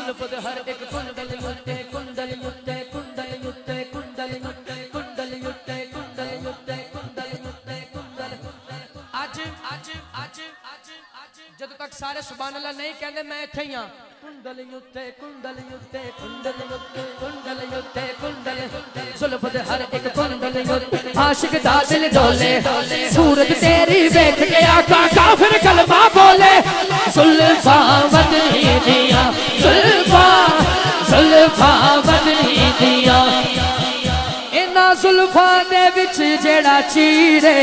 जुल्फ दे हर एक कुंडल युत्ते कुंडल युत्ते कुंडल युत्ते कुंडल युत्ते कुंडल युत्ते कुंडल युत्ते कुंडल युत्ते कुंडल आज आज आज आज आज जब तक सारे सुभान अल्लाह नहीं कहते मैं इत्थे ही हां कुंडल युत्ते कुंडल युत्ते कुंडल युत्ते कुंडल युत्ते कुंडल जुल्फ दे हर एक कुंडल युत्ते आशिक दा दिल डोले सूरत तेरी देख के आका काफिर कलमा बोले जुल्फा बदनी दिया जुल्फा जुल्फा बदनी दिया इना जुल्फा दे विच जेड़ा चीरे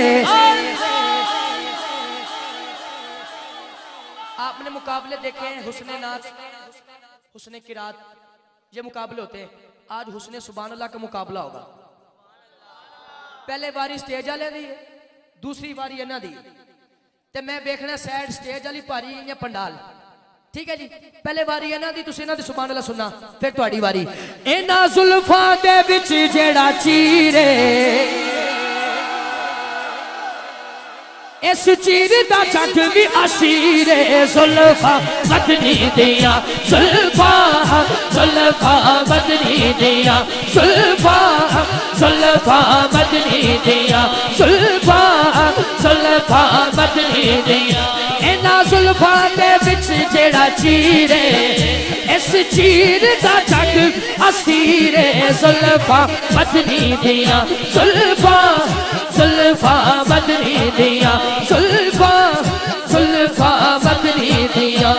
आपने मुकाबले देखे हैं हुस्ने नाच हुस्ने किरात ये मुकाबले होते हैं आज हुस्ने सुभान अल्लाह का मुकाबला होगा पहले बारी स्टेज वाले दी दूसरी बारी इन्हां दी ते मैं देखना सैड स्टेज वाली भारी या पंडाल ठीक है जी पहले बारी इन्हां दी तुसीं इन्हां दी सुभान अल्लाह सुनना फिर तुहाडी बारी इन्हां जुल्फां दे विच जेड़ा चीरे इस चीर दा जग भी असीरे जुल्फा बदनी दिया जुल्फा जुल्फा बदनी दिया जुल्फा जुल्फा बदनी दिया जुल्फा जुल्फा बदनी दिया इना जुल्फा दे विच जेड़ा चीरे इस चीर दा जग असीरे जुल्फा बदनी दिया जुल्फा जुल्फा बदनी दिया जुल्फा जुल्फा बदनी दिया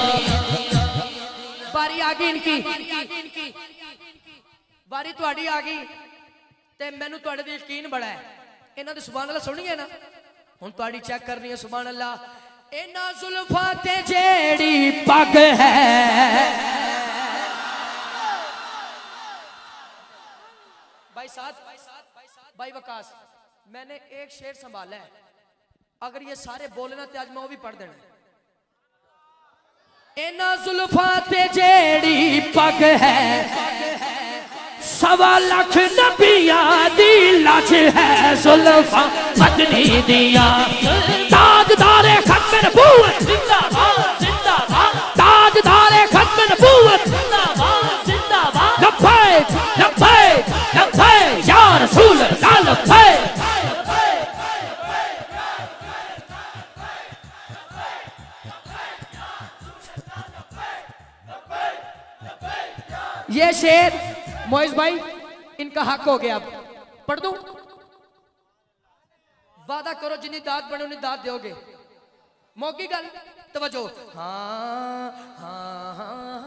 बारी आ गई इनकी बारी तुहाडी आ गई ते मैनू तुहाडे ते यकीन बड़ा है इन्हां दी सुभान अल्लाह सुनिए ना हुण तुहाडी चेक करनी है सुभान अल्लाह इन्हां जुल्फां ते जेड़ी पग है भाई साथ भाई वकास मैंने एक शेर संभाला है अगर ये सारे बोलना तो आज मैं वो भी पढ़ देना इना जुल्फां ते जेड़ी पग है 1.25 लाख नबियां दी लाज है जुल्फां बदनी दिया ताजदारे खत्म नबूवत जिंदाबाद जिंदाबाद ताजदारे खत्म नबूवत जिंदाबाद जिंदाबाद लब्बैक लब्बैक लब्बैक या रसूल अल्लाह लब्बैक ये शेर मोइज भाई इनका हक हो गया अब पढ़ दूं वादा करो जिन्नी दाद बने उन्नी दाद दोगे मौकी गल तवज्जो हाँ हाँ हाँ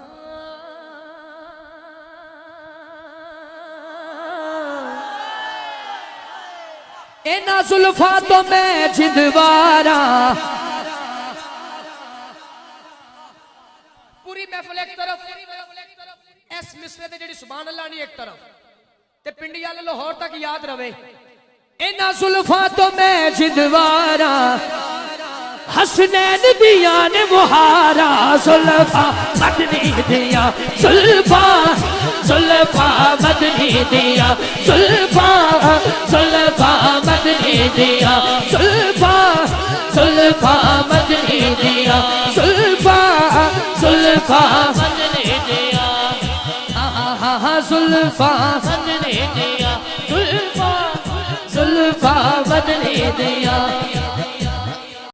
इना जुल्फा तो मैं जिंदवारा पूरी महफिल एक तरफ इस मिसरे ते जेड़ी सुभान अल्लाह नहीं एक तरफ ते पिंडी वाले लाहौर तक याद रवे इना जुल्फा तो मैं जिंदवारा हसनैन दिया ने मुहारा जुल्फा बदनी दिया जुल्फा जुल्फा बदनी दिया जुल्फा जुल्फा बदनी दिया जुल्फा जुल्फा बदनी दिया जुल्फा जुल्फा बदनी दिया जुल्फा बदनी दिया जुल्फा जुल्फा बदनी दिया